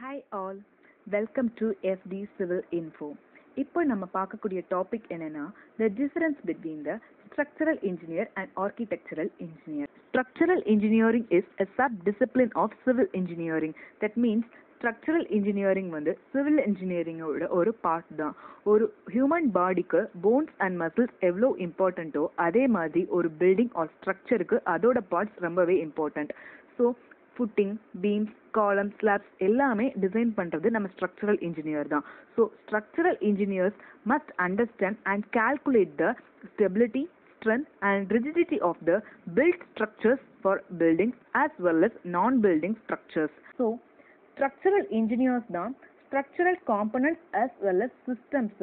Hi all, welcome to FD Civil Info. இப்போ நம்ம பார்க்கக்கூடிய டாபிக் என்னன்னா the difference between the structural engineer and architectural engineer. Structural engineering is a sub-discipline of civil engineering. That means structural engineering வந்து civil engineering ஓட ஒரு part தான். ஒரு human பாடிக்கு போன்ஸ் அண்ட் மசில்ஸ் எவ்வளோ இம்பார்ட்டண்ட்டோ அதே மாதிரி ஒரு பில்டிங் ஆர் ஸ்ட்ரக்சருக்கு அதோட பார்ட்ஸ் ரொம்பவே important. So footing, beams, columns, slabs எல்லாமே டிசைன் பண்ணுறது நம்ம ஸ்ட்ரக்சரல் இன்ஜினியர் தான். So structural engineers must understand and calculate the stability, strength and rigidity of the built structures for buildings as well as non-building structures. So, structural engineers தான் structural components as well as systems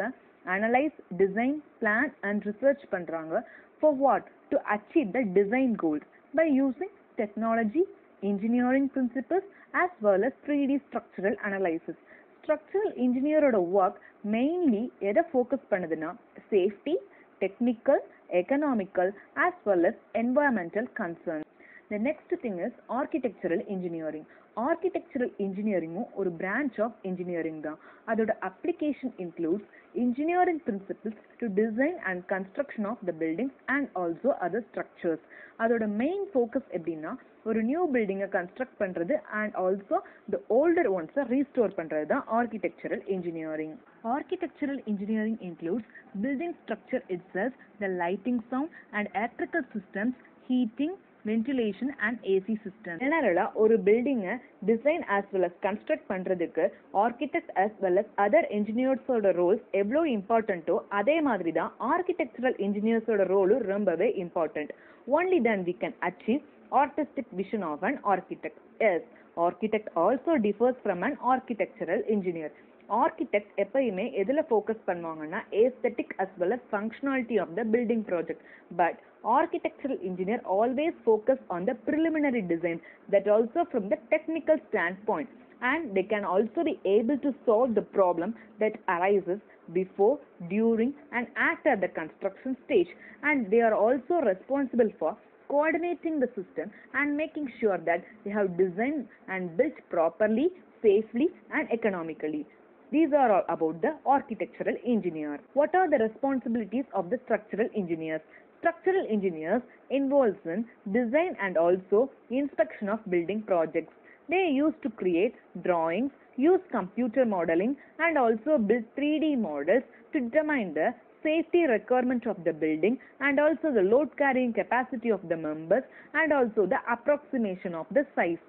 analyze, design, plan and research பண்றாங்க. For what? To achieve the design goals by using technology, engineering principles as well as 3D structural analysis. Structural engineeroட work mainly எதை focus பண்ணுதுன்னா safety, technical, economical as well as environmental concerns. The next thing is architectural engineering. Architectural engineering ஒரு branch of engineering தான். அதோட application includes engineering principles to design and construction of the buildings and also other structures. அதோட main focus எப்படின்னா ஒரு new பில்டிங்கை construct பண்றது and also the older ஒன்ஸை restore பண்றது தான் architectural engineering. Architectural engineering includes building structure itself, the lighting, sound and electrical systems, heating, ventilation and AC system. ஜெனரலா ஒரு பில்டிங்கை design as well as construct பண்றதுக்கு architect as well as other இன்ஜினியர்ஸோட roles எவ்வளோ இம்பார்ட்டன்ட்டோ அதே மாதிரி தான் ஆர்கிடெக்சரல் இன்ஜினியர்ஸோட ரோலும் ரொம்பவே important. Only then we can achieve artistic vision of an architect. Yes, architect also differs from an architectural engineer. Architect எப்பயுமே எதுல focus பண்ணுவாங்கன்னா aesthetic as well as functionality of the building project. But architectural engineer always focus on the preliminary design, that also from the technical standpoint, and they can also be able to solve the problem that arises before, during and after the construction stage, and they are also responsible for coordinating the system and making sure that they have designed and built properly, safely and economically. These are all about the architectural engineer. What are the responsibilities of the structural engineers? Structural engineers involves in design and also inspection of building projects. They used to create drawings, use computer modeling and also build 3D models to determine the safety requirement of the building and also the load carrying capacity of the members and also the approximation of the size.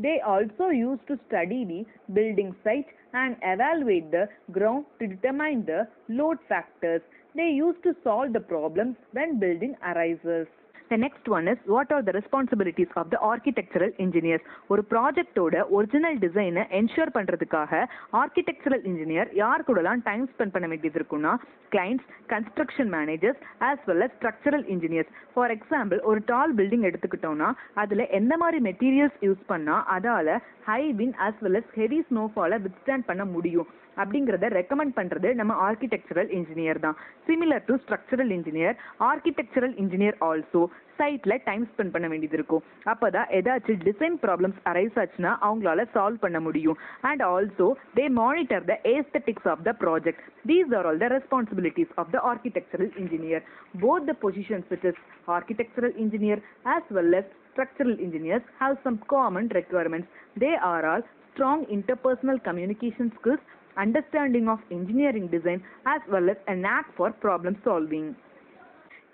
They also used to study the building site and evaluate the ground to determine the load factors. They used to solve the problems when building arises. The next one is what are the responsibilities of the architectural engineers? ஒரு ப்ராஜெக்டோட original டிசைனை ensure பண்றதுக்காக architectural engineer யார் கூடலாம் time spend பண்ண வேண்டியது இருக்குன்னா clients, construction managers as well as structural engineers. For example ஒரு டால் பில்டிங் எடுத்துக்கிட்டோம்னா அதுல எந்த மாதிரி மெட்டீரியல்ஸ் யூஸ் பண்ணா அதால high wind as well as heavy ஸ்னோஃபாலை வித்ஸ்டாண்ட் பண்ண முடியும் அப்படிங்கிறத ரெக்கமெண்ட் பண்றது நம்ம ஆர்கிடெக்சரல் இன்ஜினியர் தான். Similar to structural engineer, architectural engineer also சைட்ல டைம் ஸ்பெண்ட் பண்ண வேண்டியது இருக்கும். அப்பதான் ஏதாச்சும் டிசைன் ப்ராப்ளம்ஸ் அரைஸ் ஆச்சுன்னா அவங்களால சால்வ் பண்ண முடியும். And also they monitor the aesthetics of the project. These are all the responsibilities of the architectural engineer. Both the positions which is architectural engineer as well as structural engineers have some common requirements. They are all strong interpersonal communication skills, understanding of engineering design as well as a knack for problem solving.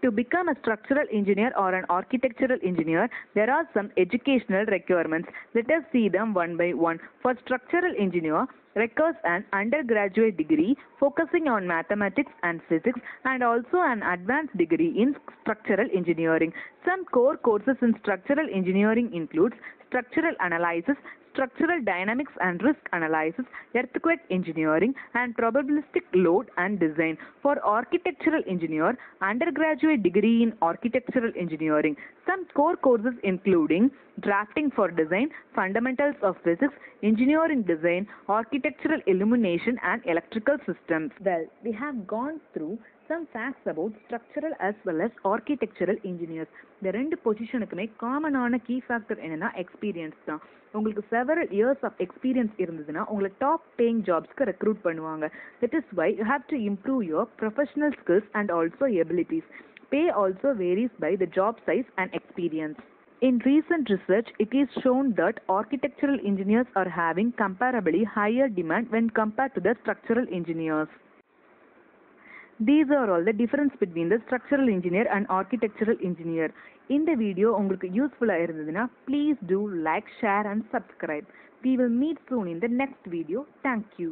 To become a structural engineer or an architectural engineer, there are some educational requirements. Let us see them one by one. For structural engineer, requires an undergraduate degree focusing on mathematics and physics and also an advanced degree in structural engineering. Some core courses in structural engineering includes structural analysis, structural dynamics and risk analysis, earthquake engineering and probabilistic load and design. For architectural engineer, undergraduate degree in architectural engineering. Some core courses including drafting for design, fundamentals of physics, engineering design, architectural illumination and electrical systems. Well, we have gone through Some facts about structural as well as architectural engineers. இந்த ரெண்டு பொசிஷனுக்குமே காமனான key factor என்னன்னா experience தான். உங்களுக்கு several years of experience இருந்ததுன்னா உங்களை top paying ஜாப்ஸ்க்கு recruit பண்ணுவாங்க. That is why you have to improve your professional skills and also abilities. Pay also varies by the job size and experience. In recent research, it is shown that architectural engineers are having comparably higher demand when compared to the structural engineers. These are all the difference between the structural engineer and architectural engineer. இந்த video உங்களுக்கு யூஸ்ஃபுல்லா இருந்ததுன்னா please do like, share and subscribe. We will meet soon in the next video. Thank you.